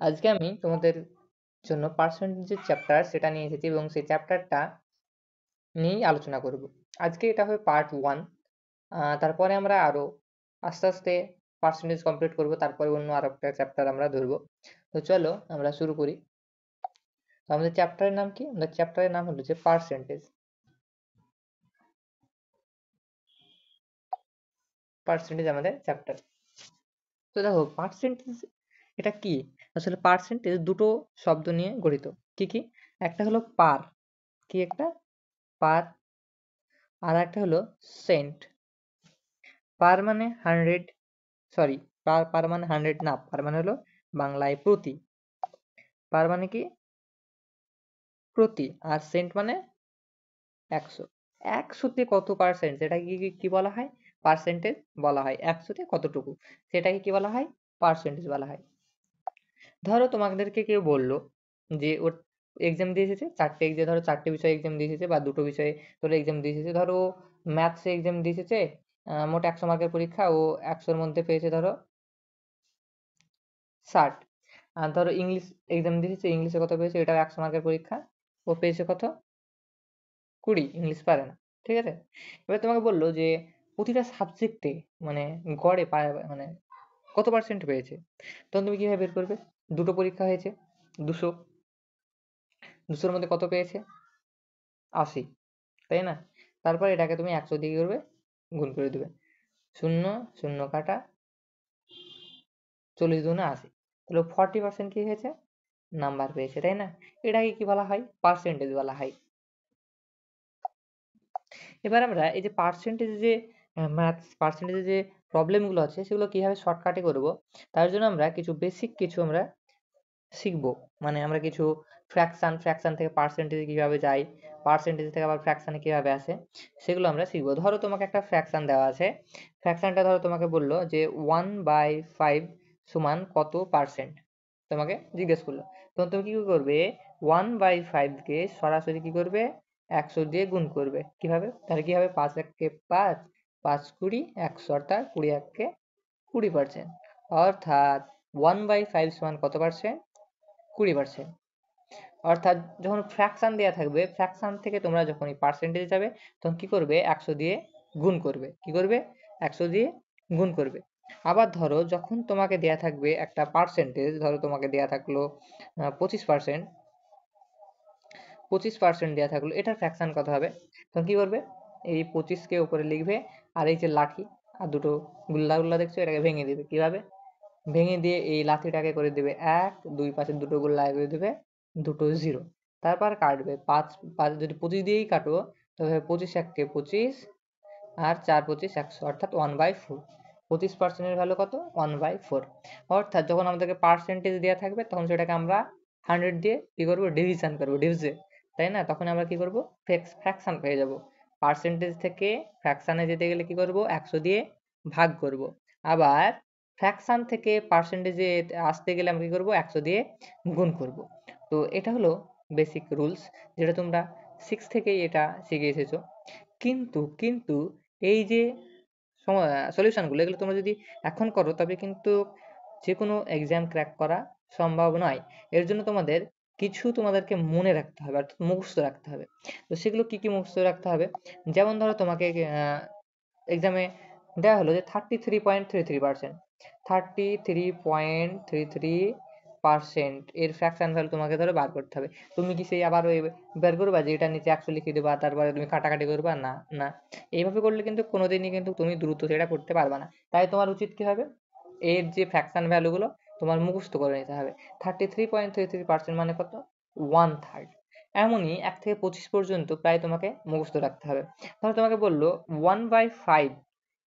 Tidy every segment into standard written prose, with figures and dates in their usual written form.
আজকে আমি তোমাদের জন্য পার্সেন্টেজের চ্যাপ্টার সেটা নিয়ে এসেছি এবং সেই চ্যাপ্টারটা নিয়েই আলোচনা করব। আজকে এটা হবে পার্ট 1। তারপরে আমরা আরো আস্তে আস্তে পার্সেন্টেজ কমপ্লিট করব, তারপরে অন্য আরো একটা চ্যাপ্টার আমরা ধরবো। তো চলো আমরা শুরু করি। তো আমাদের চ্যাপ্টারের নাম কি? আমাদের চ্যাপ্টারের নাম হলো যে পার্সেন্টেজ। পার্সেন্টেজ আমাদের চ্যাপ্টার। তো দেখো পার্সেন্টেজ এটা কি? আসলে পার্সেন্টেজ দুটো শব্দ নিয়ে গঠিত। কি কি? একটা হলো পার, কি একটা পার, আর একটা হলো সেন্ট। পার মানে 100, সরি, পার পার মানে 100 না, পার মানে হলো বাংলায় প্রতি। পার মানে কি? প্রতি। আর সেন্ট মানে 100। 100-তে কত পার্সেন্ট সেটাকে কি বলা হয়? পার্সেন্টেজ বলা হয়। 100-তে কতটুকু সেটাকে কি বলা হয়? পার্সেন্টেজ বলা হয়। ধরো তোমাদেরকে কেউ বললো যে ওর এক্সাম দিয়ে এসেছে, ধরো 4টে বিষয়ে এক্সাম দিয়ে এসেছে বা 2টো বিষয়ে ধরো এক্সাম দিয়ে এসেছে। ধরো ম্যাথসে এক্সাম দিয়ে এসেছে, মোট 100 মার্কের পরীক্ষা, ও 100-র মধ্যে পেয়েছে ধরো 60। আর ধরো ইংলিশ এক্সাম দিয়ে এসেছে, ইংলিশে কত পেয়েছে, এটাও 100 মার্কের পরীক্ষা, ও পেয়েছে কত? 20। ইংলিশ পারে না, ঠিক আছে? এবার তোমাকে বললো যে প্রতিটা সাবজেক্টে মানে গড়ে মানে কত পার্সেন্ট পেয়েছে, তখন তুমি কিভাবে বের করবে? দুটো পরীক্ষা হয়েছে, 200, 200-র মধ্যে কত পেয়েছে? 80, তাই না? তারপর এটাকে তুমি 100 দিয়ে কি করবে? গুণ করে দেবে। শূন্য শূন্য কাটা, 40 দুগুণে 80, তাহলে 40% কি হয়েছে? নাম্বার পেয়েছে, তাই না? এটাকে কি বলা হয়? পার্সেন্টেজ বলা হয়। এবার আমরা এই যে পার্সেন্টেজ যে ম্যাথস পার্সেন্টেজে যে প্রবলেমগুলো আছে সেগুলো কিভাবে শর্টকাটে করব, তার জন্য আমরা কিছু বেসিক কিছু আমরা শিখবো। মানে আমরা কিছু ফ্র্যাকশন থেকে পার্সেন্টেজে কিভাবে যায়, পার্সেন্টেজ থেকে আবার ফ্র্যাকশনে কিভাবে আসে, সেগুলো আমরা শিখবো। ধরো তোমাকে একটা ফ্র্যাকশন দেওয়া আছে, ফ্র্যাকশনটা ধরো তোমাকে বললো যে 1/5 সমান কত পার্সেন্ট, তোমাকে জিজ্ঞেস করলো। তখন তুমি কি করবে? 1/5 কে সরাসরি কি করবে? 100 দিয়ে গুণ করবে। কিভাবে? তাহলে কি হবে? 5 1 5, 5 20 100, অর্থাৎ 20 1 20%। অর্থাৎ 1/5 সমান কত পার্সেন্ট? 20%। অর্থাৎ যখন ফ্র্যাকশন দেওয়া থাকবে, ফ্র্যাকশন থেকে তোমরা যখনই পার্সেন্টেজ যাবে, তখন কি করবে? 100 দিয়ে গুণ করবে। কি করবে? 100 দিয়ে গুণ করবে। আবার ধরো যখন তোমাকে দেয়া থাকবে একটা পার্সেন্টেজ, ধরো তোমাকে দেয়া থাকলো 25%, 25% দেয়া থাকলো, এটার ফ্র্যাকশন কত হবে? তখন কি করবে? এই 25-কে উপরে লিখবে, আর এই যে লাঠি আর দুটো গুল্লা গুল্লা দেখছো, এটাকে ভেঙে দিবে। কিভাবে? ভেঙে দিয়ে এই লাঠিটাকে করে দেবে 1, 2 পাশে দুটো গোল করে দেবে দুটো 0। তারপর কাটবে 5 5, যদি 25 দিয়েই কাটো তবে 25 1 25, আর 4 25 100, অর্থাৎ 1/4। 25%-এর ভ্যালু কত? 1/4। অর্থাৎ যখন আমাদেরকে পার্সেন্টেজ দেওয়া থাকবে তখন সেটাকে আমরা 100 দিয়ে কি করবো? ডিভিশন করবো, ডিভিজে, তাই না? তখন আমরা কি করবো? ফ্র্যাকশন পেয়ে যাব। পার্সেন্টেজ থেকে ফ্র্যাকশনে যেতে গেলে কি করব? 100 দিয়ে ভাগ করব। আবার ফ্র্যাকশন থেকে পার্সেন্টেজে আসতে গেলে আমরা কি করব? 100 দিয়ে গুণ করব। তো এটা হলো বেসিক রুলস, যেটা তোমরা 6 থেকেই এটা শিখে এসেছো। কিন্তু এই যে সলিউশনগুলো, এগুলো তোমরা যদি এখন করো তবে কিন্তু যে কোনো এক্সাম ক্র্যাক করা সম্ভব নয়। এর জন্য তোমাদেরকে মনে রাখতে হবে, অর্থাৎ মুখস্থ রাখতে হবে। তো সেগুলো কি কি মুখস্থ রাখতে হবে? যেমন ধরো তোমাকে এক্সামে দেওয়া হলো যে 33.33%, 33.33% এর ফ্র্যাকশন ভ্যালু তোমাকে ধরো বার করতে হবে। তুমি কি সেই আবার ওই বের করবা যে এটার নিচে 100 লিখে দেবা, তারপরে তুমি কাটাকাটি করবা? না, না। এইভাবে করলে কিন্তু কোনোদিনই কিন্তু তুমি দ্রুত সেটা করতে পারবে না। তাই তোমার উচিত কি হবে? এর যে ফ্র্যাকশন ভ্যালুগুলো তোমার মুখস্থ করে নিতে হবে। 33.33% মানে কত? 1/3। এমনই 1 থেকে 25 পর্যন্ত প্রায় তোমাকে মুখস্থ রাখতে হবে। তাহলে তোমাকে বললো 1/5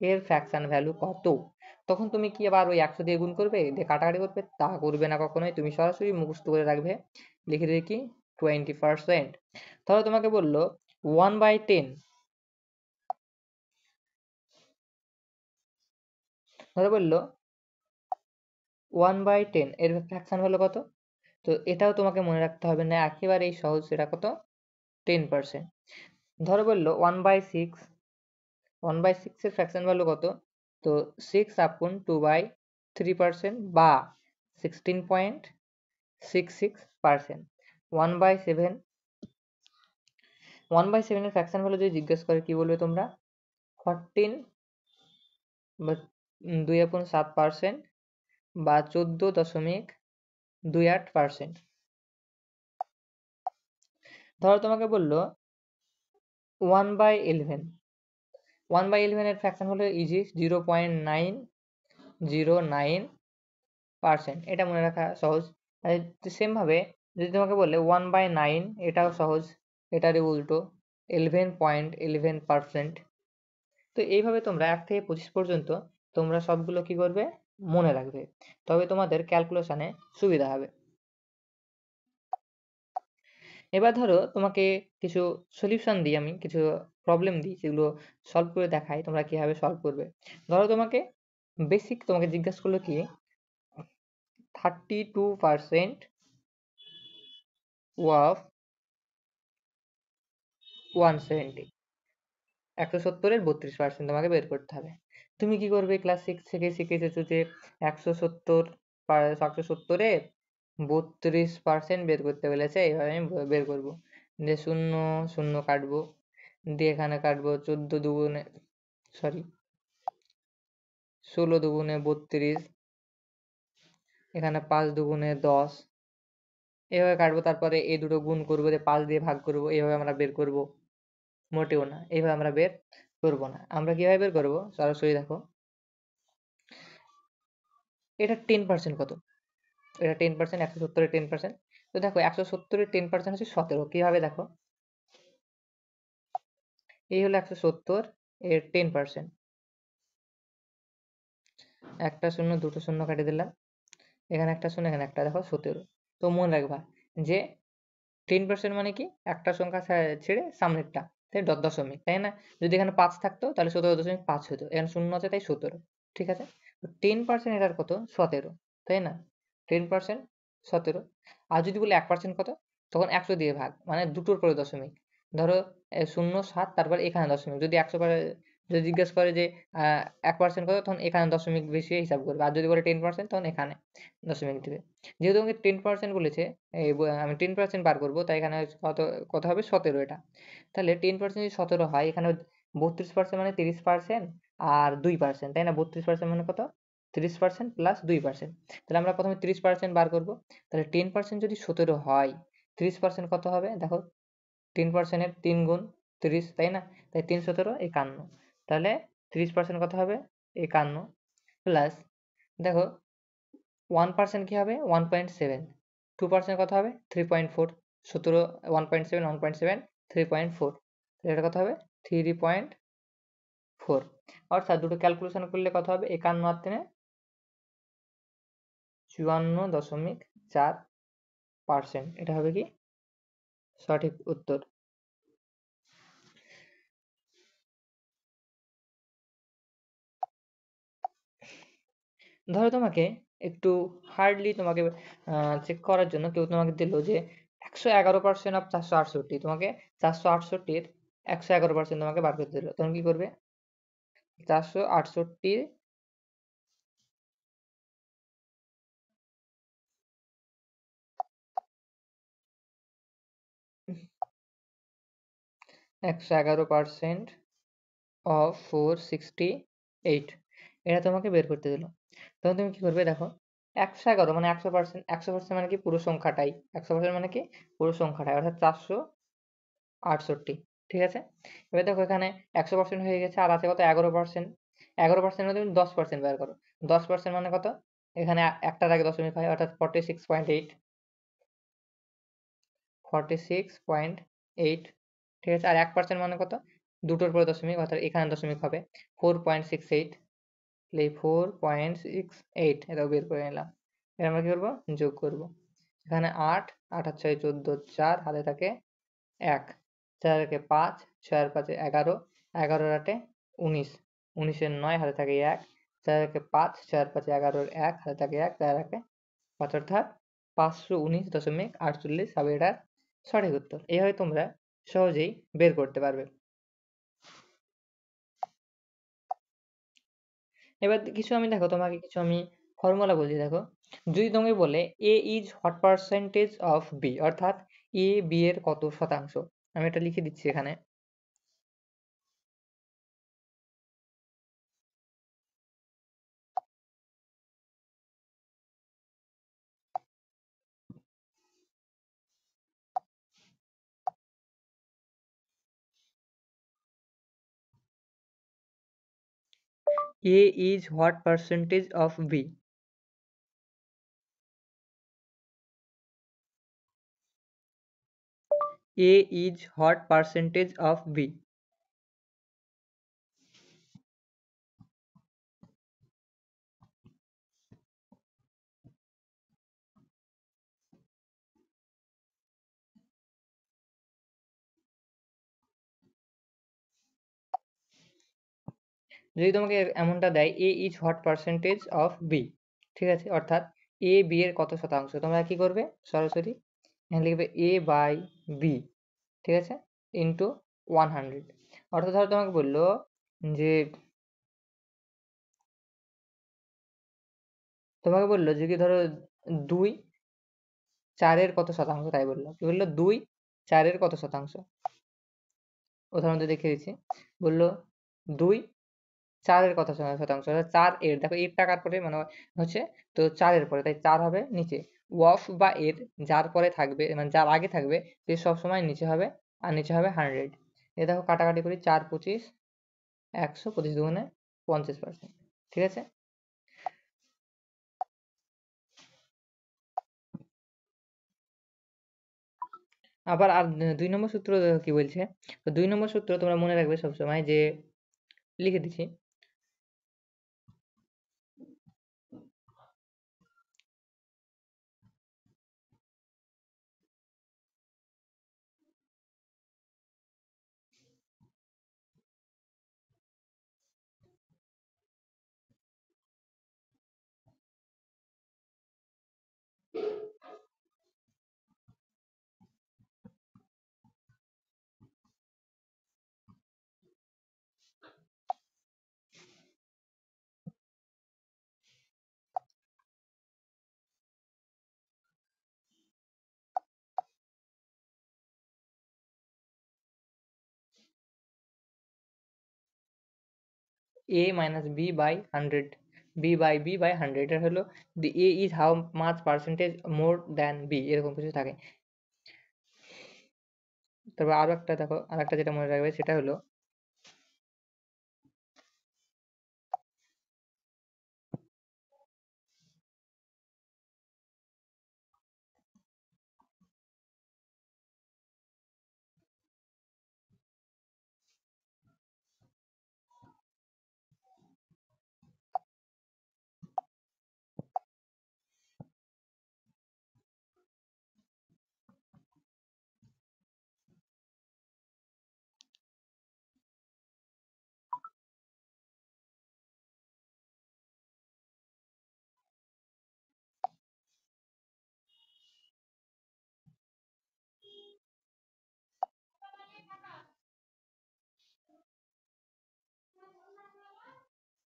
এর ফ্র্যাকশন ভ্যালু কত, তখন তুমি কি আবার ওই 100 দিয়ে গুণ করবে, দিয়ে কাটাকাটি করবে? তা করবে না কখনোই। তুমি সরাসরি মুখস্থ করে রাখবে, লিখে দেবে কি? 20%। তাহলে তোমাকে বললো 1/10, ধরো বললো 1/10 এর ফ্র্যাকশন ভ্যালু কত? তো এটাও তোমাকে মনে রাখতে হবে না, একেবারেই সহজ। সেটা কত? 10%। ধরো বললো 1/6, 1/6 এর ফ্র্যাকশন ভ্যালু কত? তো 6 আপন 2/3% বা 16.6, 66%। 1/7 1/7 এর ফ্র্যাকশন ভ্যালু যদি জিজ্ঞেস করে কি বলবে তোমরা? 14 বা 2/7% বা 14.28%। ধরো তোমাকে বললো 1/11। 1/11 এর ফ্র্যাকশন হলো ইজি 0.909%। এটা মনে রাখা সহজ। সেম ভাবে যদি তোমাকে বলে 1/9, এটাও সহজ, এটারই উল্টো 11.11%। তো এইভাবে তোমরা 1 থেকে 25 পর্যন্ত তোমরা সবগুলো কি করবে? মনে রাখবে, তবে তোমাদের ক্যালকুলেশনে সুবিধা হবে। এবার ধরো তোমাকে কিছু সলিউশন দিই, আমি কিছু প্রবলেম দিই, যেগুলো সলভ করে দেখাই তোমরা কিভাবে সলভ করবে। ধরো তোমাকে বেসিক তোমাকে জিজ্ঞাসা করলো কি 32% অফ 170, 170-এর 32% তোমাকে বের করতে হবে। তুমি কি করবে? ক্লাস 6 থেকে শিখে এসেছো যে 170-এর 32% বের করতে বলেছে, এইভাবে আমি বের করব। দিয়ে শূন্য শূন্য কাটবো, দিয়ে এখানে কাটবো 14 দুগুণে, সরি 16 দুগুণে 32, এখানে 5 দুগুণে 10, এভাবে কাটবো। তারপরে এই দুটো গুণ করবো, দিয়ে 5 দিয়ে ভাগ করবো, এইভাবে আমরা বের করব। মোটেও না, এইভাবে আমরা বের করব না। আমরা কিভাবে বের করব? সরাসরি দেখো এটা 10% কত? এটা 10%, 170-এর 10%। তো দেখো 170-এর 10% হচ্ছে 17। কিভাবে দেখো? এই হলো 170 এর 10%। একটা শূন্য, দুটো শূন্য কাটিয়ে দিলাম, এখানে একটা শূন্য, এখানে একটা, দেখো 17। তো মনে রাখবা যে 10% মানে কি? একটা সংখ্যা ছেড়ে সামনেরটা, তাই দশমিক, তাই না? যদি এখানে 5 থাকতো তাহলে 17.5 হতো, এখানে শূন্য আছে তাই 17। ঠিক আছে? 10% এটার কত? 17, তাই না? 10% 17। আর যদি বলি 1% কত? তখন 100 দিয়ে ভাগ, মানে দুটোর পরে দশমিক। ধরো 0.7, তারপর এখানে দশমিক। যদি 100 যদি জিজ্ঞেস করে যে 1% কত, তখন এখানে দশমিক বেশি হিসাব করবে। আর যদি বলে 10% তখন এখানে দশমিক দিবে। যেহেতু আমাকে 10% বলেছে, আমি 10% বার করবো, তাই এখানে কত কত হবে? 17 এটা। তাহলে 10% যদি 17 হয়, এখানে 32% মানে 30% আর 2%, তাই না? 32% মানে কত? 30% প্লাস 2%। তাহলে আমরা প্রথমে 30% বার করবো। তাহলে 10% যদি 17 হয়, 30% কত হবে? দেখো 10%-এর 3 গুণ 30, তাই না? তাই 3 17 51। তাহলে 30% কত হবে? 51 প্লাস, দেখো 1% কি হবে? 1.7। 2% কত হবে? 3.4। 17 1.7 1.7 3.4, এটা কত হবে? 3.4। অর্থাৎ দুটো ক্যালকুলেশন করলে কত হবে? 51 আর 3 54.4%। এটা হবে কি সঠিক উত্তর। ধরো তোমাকে একটু হার্ডলি তোমাকে চেক করার জন্য কেউ তোমাকে দিল যে 111% অফ 468, তোমাকে 468-এর 111% তোমাকে বার করতে দিল, তখন কি করবে? 468 111% অফ 468, এটা তোমাকে বের করতে দিল। তখন তুমি কি করবে? দেখো 111 মানে 100%, 100% মানে কি? পুরো সংখ্যাটাই। 100% মানে কি? পুরো সংখ্যাটাই, অর্থাৎ 468। ঠিক আছে? এবার দেখো এখানে 100% হয়ে গেছে, আর আছে কত? 11%। 11% মানে তুমি 10% বের করো। 10% মানে কত? এখানে একটার আগে দশমিক হয়, অর্থাৎ 46.8। 46.8। ঠিক আছে? আর 1% মানে কত? দুটোর পরে দশমিক, অর্থাৎ এখানে দশমিক হবে 4.68। এই 4.68 এটাও বের করে নিলাম। এবার আমরা কি করবো? যোগ করব। এখানে 8, 8 আর 6 14, 4 হাতে থাকে 1, 4 একে 5, 6 আর 5 11, 11 আর 8 19, 19 এর 9 হাতে থাকে 1, 4 একে 5, 6 আর 5 11 1 হাতে থাকে 1, 4 একে 5, অর্থাৎ 519.48 হবে এটার সঠিক উত্তর। এইভাবে তোমরা সহজেই বের করতে পারবে। এবার কিছু আমি দেখো তোমাকে কিছু আমি ফর্মুলা বলছি, দেখো যদি তোমাকে বলে A is what percentage of B, অর্থাৎ এ বি এর কত শতাংশ, আমি এটা লিখে দিচ্ছি এখানে। A is what percentage of B. A is what percentage of B. যদি তোমাকে এমনটা দেয় A is what percentage of B, ঠিক আছে, অর্থাৎ এ বি এর কত শতাংশ, তোমরা কি করবে সরাসরি এখানে লিখবে এ বাই বি, ঠিক আছে, ইন্টু 100। অর্থাৎ ধরো তোমাকে বললো যে, তোমাকে বললো যে কি ধরো 2 4-এর কত শতাংশ, তাই বললো, কি বললো 2 4-এর কত শতাংশ। উদাহরণটা দেখিয়ে দিচ্ছি, বললো 2 4-এর কত শতাংশ, অর্থাৎ 4 এর, দেখো এরটা কার পরে মানে হচ্ছে, তো 4-এর পরে, তাই 4 হবে নিচে, অফ বা এর যার পরে থাকবে মানে যার আগে থাকবে সে সবসময় নিচে হবে, আর নিচে হবে 100। এই দেখো কাটাকাটি করি, 4 25 100, 25 দুগুণে 50%, ঠিক আছে। আবার আর 2 নম্বর সূত্র দেখো কি বলছে। তো 2 নম্বর সূত্র তোমরা মনে রাখবে সবসময়, যে লিখে দিচ্ছি, a minus b by 100, b by b by 100, এটা হলো the a is how much percentage more than b, এরকম কিছু থাকে। তারপর আরো একটা দেখো, আরেকটা যেটা মনে রাখবে সেটা হলো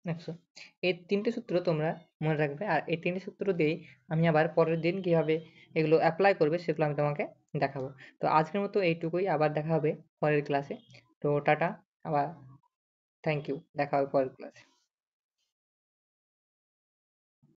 দেখছো, এই 3টে সূত্র তোমরা মনে রাখবে, আর এই 3টে সূত্র দিয়েই আমি আবার পরের দিন কিভাবে এগুলো অ্যাপ্লাই করবে সেগুলো আমি তোমাকে দেখাবো। তো আজকের মতো এইটুকুই, আবার দেখা হবে পরের ক্লাসে। তো টাটা, আবার থ্যাংক ইউ, দেখা হবে পরের ক্লাসে।